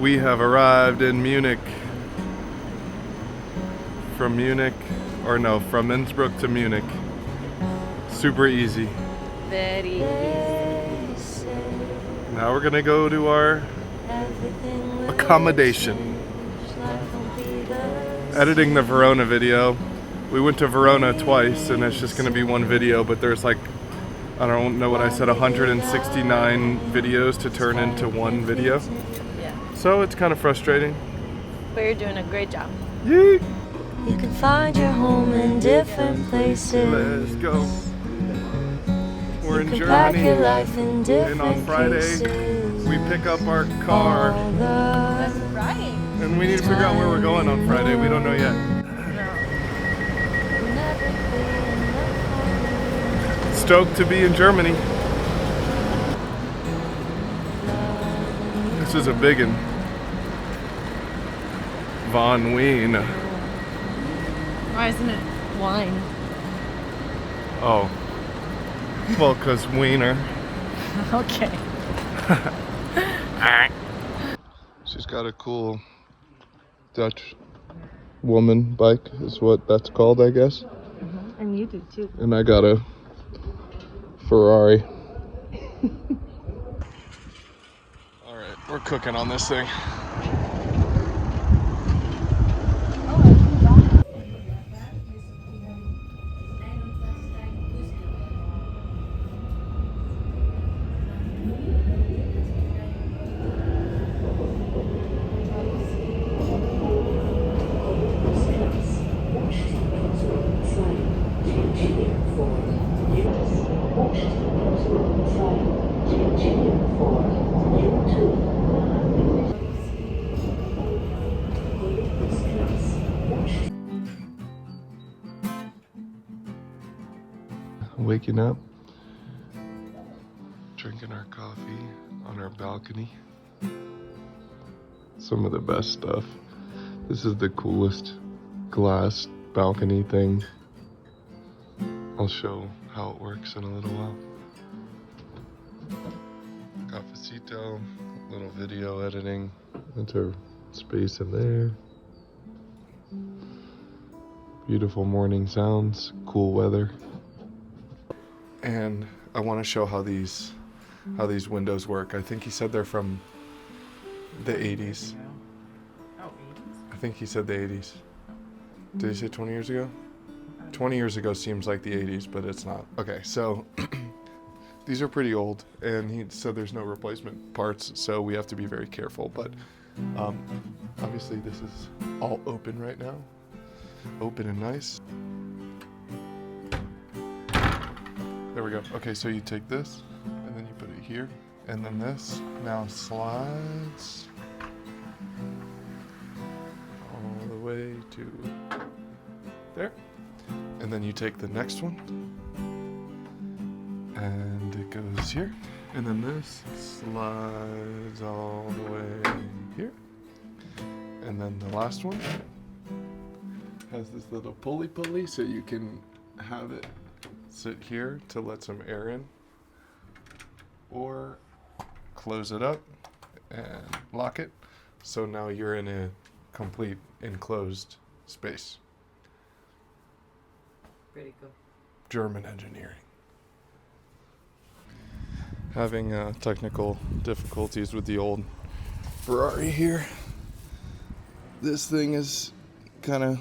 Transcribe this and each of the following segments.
We have arrived in Munich. From Innsbruck to Munich. Super easy. Very easy. Now we're gonna go to our accommodation. Editing the Verona video. We went to Verona twice and it's just gonna be one video, but there's like, I don't know what I said, 169 videos to turn into one video. Yeah. So it's kind of frustrating. But you're doing a great job. Yee! You can find your home in different places. Let's go. We're in You can pack your Germany, life in and different on Friday cases. we pick up our car, That's right. and we need to figure out where we're going on Friday. We don't know yet. Stoked to be in Germany. This is a big one. Von Wien. Why isn't it wine? Oh. Well, because Wiener. Okay. She's got a cool Dutch woman bike, is what that's called, I guess. And you do too. And I got a Ferrari. Alright, we're cooking on this thing. Waking up, drinking our coffee on our balcony. Some of the best stuff. This is the coolest glass balcony thing. I'll show how it works in a little while. Cafecito, little video editing. That's our space in there. Beautiful morning sounds, cool weather. And I want to show how these windows work. I think he said they're from the 80s. I think he said the 80s. Did he say 20 years ago? 20 years ago seems like the 80s, but it's not. Okay, so these are pretty old, and he said there's no replacement parts, so we have to be very careful. But obviously this is all open right now. Open and nice. There we go. Okay, so you take this, and then you put it here, and then this now slides all the way to there. And then you take the next one, and it goes here. And then this slides all the way here. And then the last one has this little pulley so you can have it sit here to let some air in, or close it up and lock it, so now you're in a complete enclosed space. Pretty cool. German engineering. Having technical difficulties with the old Ferrari here. This thing is kind of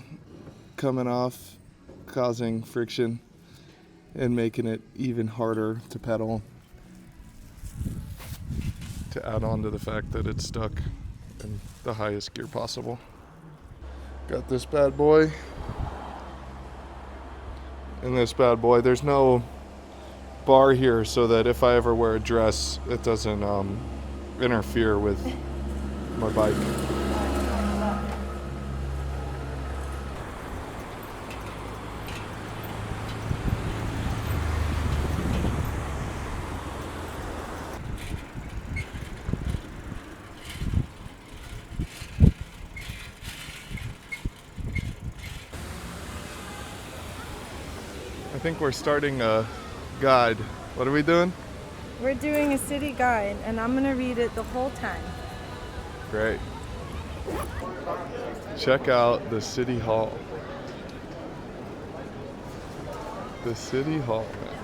coming off, causing friction and making it even harder to pedal, to add on to the fact that it's stuck in the highest gear possible. Got this bad boy. And this bad boy, there's no bar here so that if I ever wear a dress, it doesn't interfere with my bike. I think we're starting a guide. What are we doing? We're doing a city guide, and I'm gonna read it the whole time. Great. Check out the City Hall. The City Hall, man.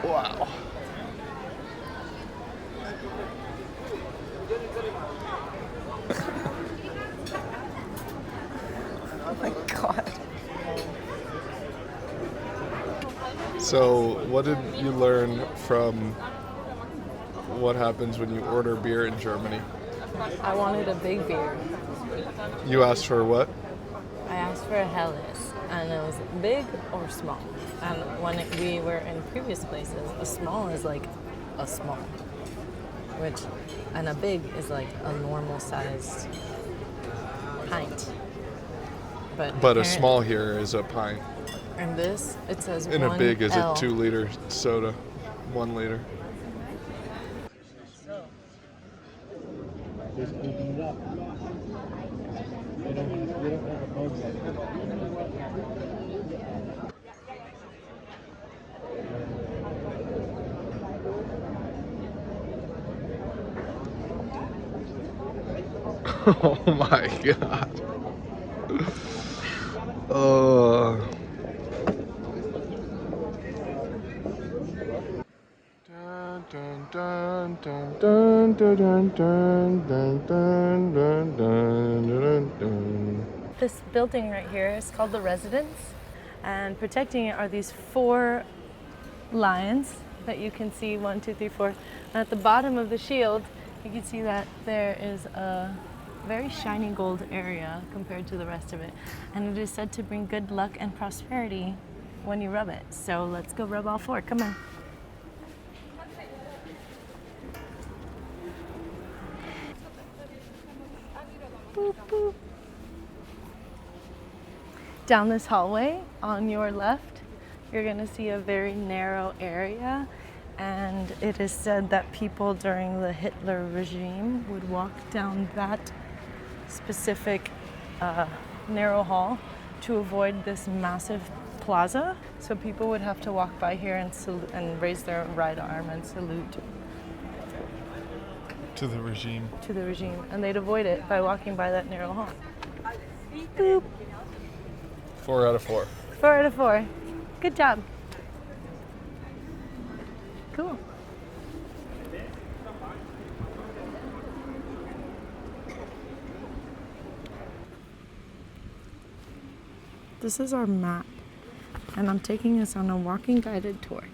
Wow. Oh my god. So, what did you learn from what happens when you order beer in Germany? I wanted a big beer. You asked for what? I asked for a Helles, and it was big or small. And when we were in previous places, a small is like a small, and a big is like a normal sized pint. But a small here is a pint. And this, it says And 1 a big is a L. 2-liter soda, 1 liter. Just open it up. We don't have a bug yet. Oh my god. Oh. Dun, dun, dun, dun, dun, dun, dun, dun, dun, dun, dun, dun. This building right here is called the Residence, and protecting it are these 4 lions that you can see, 1, 2, 3, 4. And at the bottom of the shield, you can see that there is a very shiny gold area compared to the rest of it. And it is said to bring good luck and prosperity when you rub it. So let's go rub all 4. Come on. Boop, boop. Down this hallway on your left, you're going to see a very narrow area, and it is said that people during the Hitler regime would walk down that specific narrow hall to avoid this massive plaza. So people would have to walk by here and raise their right arm and salute To the regime. to the regime, and they'd avoid it by walking by that narrow hall. Boop. 4 out of 4. 4 out of 4. Good job. Cool. This is our map, and I'm taking us on a walking guided tour.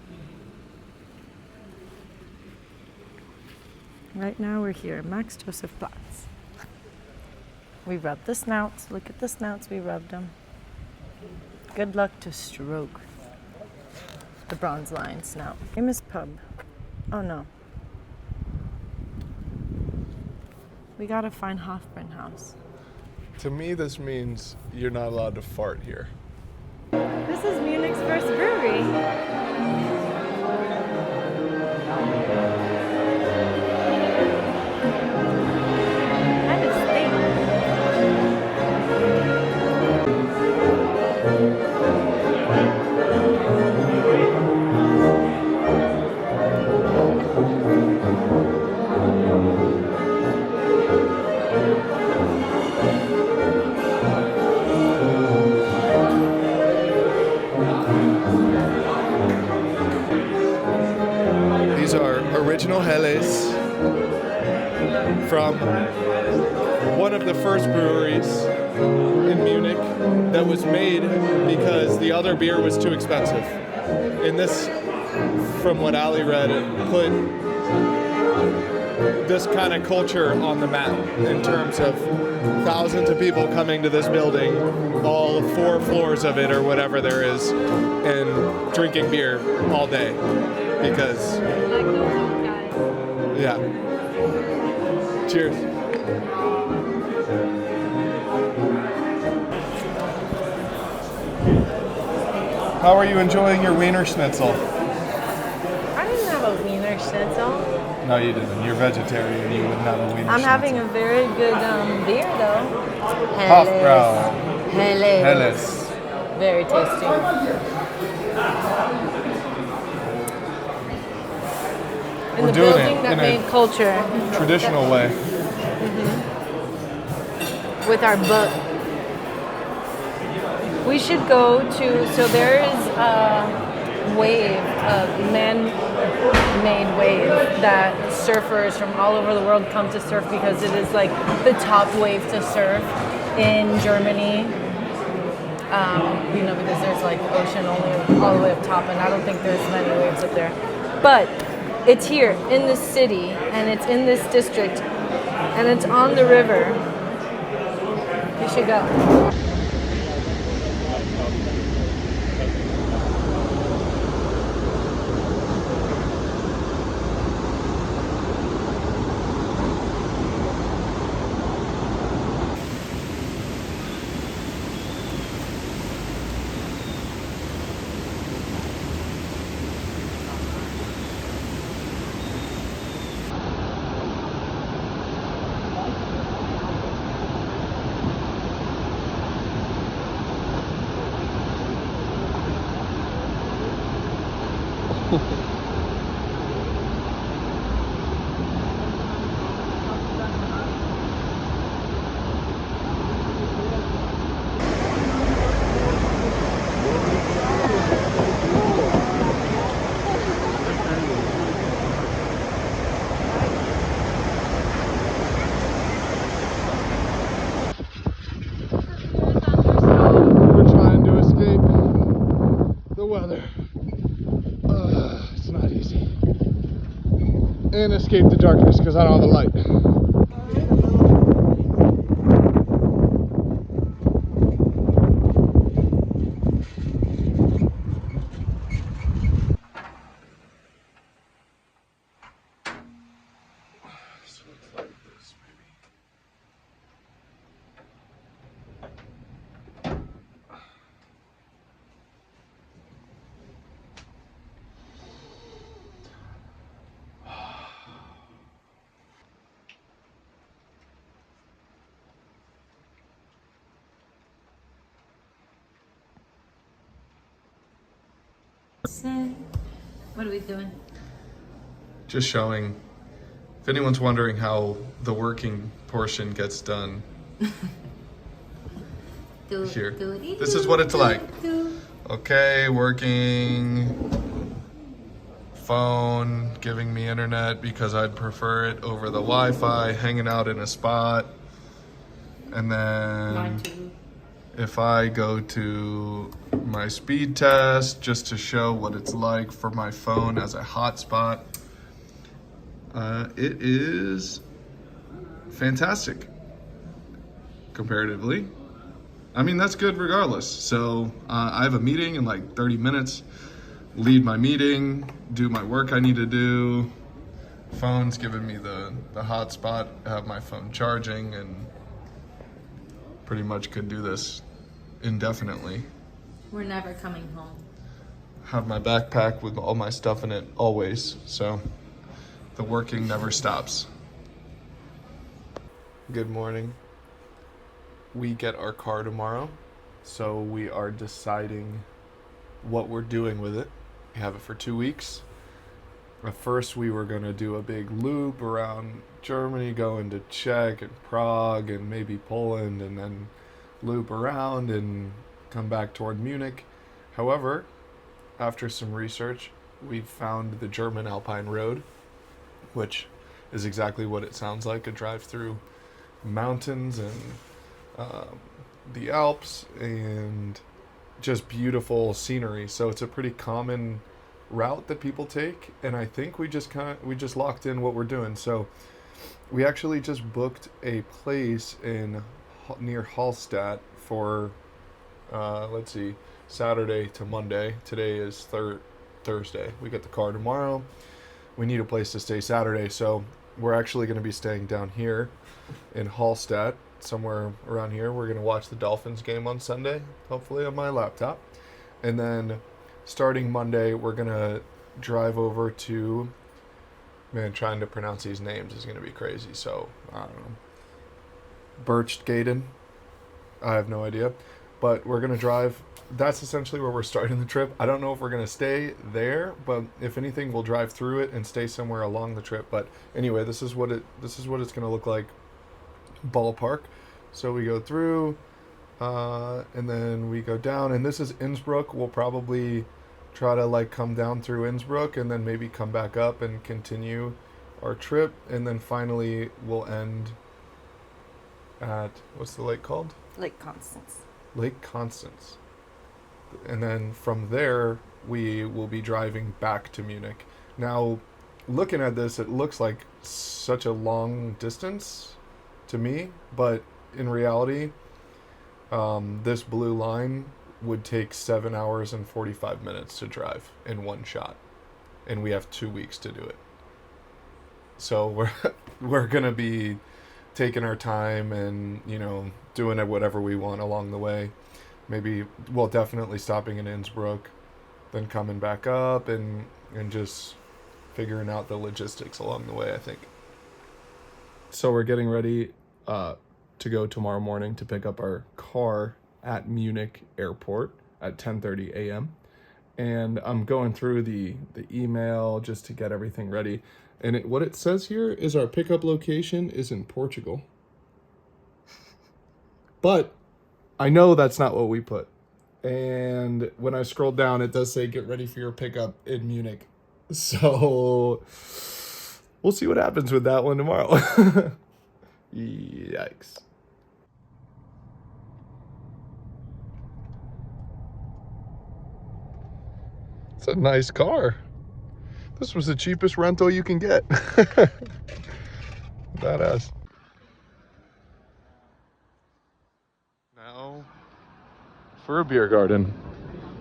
Right now we're here, Max Joseph Platz. We rubbed the snouts. Look at the snouts, we rubbed them. Good luck to stroke the bronze lion snout. Famous pub. Oh no. We gotta find Hofbrunn House. To me, this means you're not allowed to fart here. This is Munich's first brewery. Kind of These are original Helles from one of the first breweries in Munich that was made because the other beer was too expensive. And this, from what Ali read, it put this kind of culture on the map in terms of thousands of people coming to this building, all 4 floors of it or whatever there is, and drinking beer all day because, yeah. Cheers. How are you enjoying your Wiener Schnitzel? I didn't have a Wiener Schnitzel. No, you didn't. You're vegetarian. You wouldn't have a Wiener I'm Schnitzel. having a very good beer though. Hofbrau. Helles. Helles. Very tasty. In We're the doing building it that in made a culture traditional way. with our book. We should go to, so there is a wave, a man-made wave that surfers from all over the world come to surf because it is like the top wave to surf in Germany. Because there's like ocean only all the way up top, and I don't think there's many waves up there. But it's here in this city, and it's in this district, and it's on the river. You should go. We're trying to escape the weather. It's not easy. And escape the darkness because I don't have a light. So it's like this, maybe. What are we doing? Just showing, if anyone's wondering how the working portion gets done, here. This is what it's like. Okay, working, phone, giving me internet because I'd prefer it over the Wi-Fi, hanging out in a spot, and then if I go to my speed test just to show what it's like for my phone as a hotspot, it is fantastic comparatively. I mean, that's good regardless. So I have a meeting in like 30 minutes, lead my meeting, do my work I need to do. Phone's giving me the hotspot, have my phone charging, and pretty much could do this indefinitely. We're never coming home. Have my backpack with all my stuff in it always, so the working never stops. Good morning. We get our car tomorrow, so we are deciding what we're doing with it. We have it for 2 weeks. At first, we were going to do a big loop around Germany, go into Czech and Prague and maybe Poland, and then loop around and come back toward Munich. However, after some research, we found the German Alpine Road, which is exactly what it sounds like, a drive through mountains and the Alps and just beautiful scenery. So it's a pretty common route that people take, and I think we just locked in what we're doing. So we actually just booked a place near Hallstatt for Saturday to Monday. Today is Thursday. We get the car tomorrow. We need a place to stay Saturday, so we're actually going to be staying down here in Hallstatt, somewhere around here. We're going to watch the Dolphins game on Sunday, hopefully on my laptop. And then starting Monday, we're going to drive over to, trying to pronounce these names is going to be crazy, so I don't know. Birchgaden? I have no idea. but we're gonna drive. That's essentially where we're starting the trip. I don't know if we're gonna stay there, but if anything, we'll drive through it and stay somewhere along the trip. But anyway, this is what it's gonna look like, ballpark. So we go through, and then we go down, and this is Innsbruck. We'll probably try to like come down through Innsbruck and then maybe come back up and continue our trip, and then finally we'll end at, what's the lake called? Lake Constance. Lake Constance. And then from there, we will be driving back to Munich. Now, looking at this, it looks like such a long distance to me, but in reality, this blue line would take 7 hours and 45 minutes to drive in one shot, and we have 2 weeks to do it. So we're gonna be taking our time and, you know, doing it whatever we want along the way. Maybe, well, definitely stopping in Innsbruck, then coming back up and just figuring out the logistics along the way, I think. So we're getting ready to go tomorrow morning to pick up our car at Munich airport at 10:30 a.m. And I'm going through the email just to get everything ready. And what it says here is our pickup location is in Portugal. But I know that's not what we put. And when I scroll down, it does say get ready for your pickup in Munich. So we'll see what happens with that one tomorrow. Yikes. It's a nice car. This was the cheapest rental you can get. Badass. Now for a beer garden.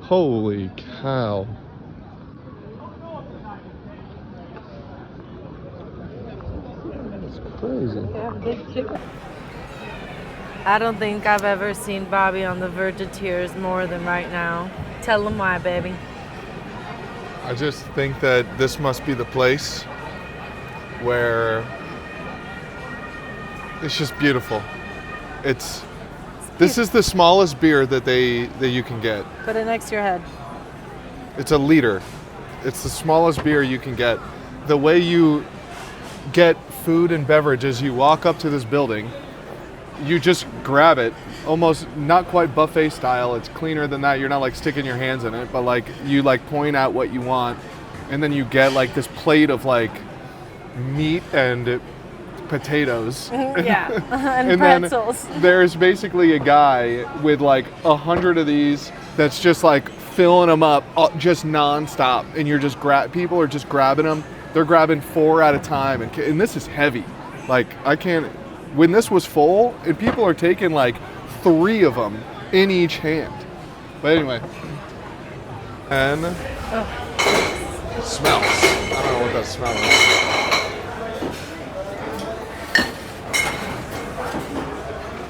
Holy cow. That's crazy. I don't think I've ever seen Bobby on the verge of tears more than right now. Tell him why, baby. I just think that this must be the place where it's just beautiful. This is the smallest beer that you can get. Put it next to your head. It's a liter. It's the smallest beer you can get. The way you get food and beverages, you walk up to this building, you just grab it, almost not quite buffet style. It's cleaner than that. You're not like sticking your hands in it, but like you like point out what you want, and then you get like this plate of like meat and potatoes. Yeah, and pretzels. Then there's basically a guy with like 100 of these that's just like filling them up just nonstop, and you're just people are just grabbing them. They're grabbing 4 at a time, and this is heavy. Like I can't. When this was full, and people are taking like 3 of them in each hand. But anyway, and smells. I don't know what that smell is.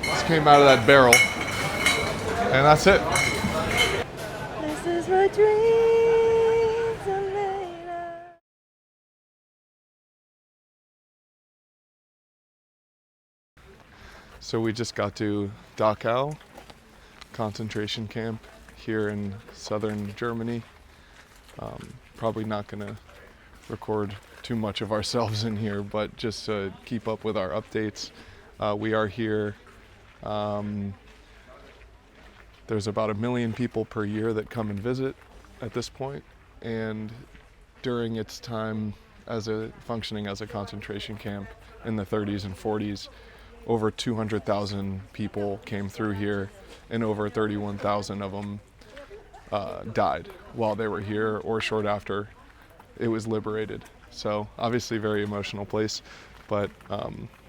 This came out of that barrel, and that's it. This is what dreams are made of. So we just got to Dachau concentration camp here in southern Germany. Probably not going to record too much of ourselves in here, but just to keep up with our updates. We are here. There's about 1 million people per year that come and visit at this point, and during its time functioning as a concentration camp in the 30s and 40s, over 200,000 people came through here, and over 31,000 of them died while they were here or short after it was liberated. So obviously very emotional place, but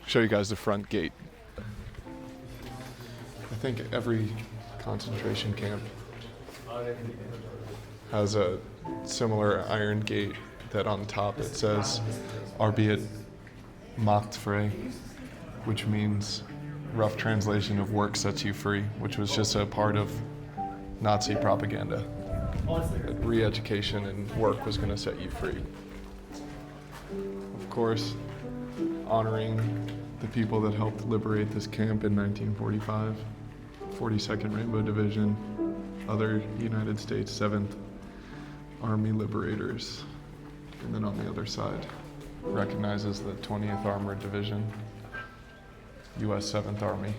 show you guys the front gate. I think every concentration camp has a similar iron gate that on top it says Arbeit macht frei, which means, rough translation of work sets you free, which was just a part of Nazi propaganda. That re-education and work was going to set you free. Of course, honoring the people that helped liberate this camp in 1945. 42nd Rainbow Division, other United States 7th Army Liberators. And then on the other side, recognizes the 20th Armored Division, U.S. 7th Army.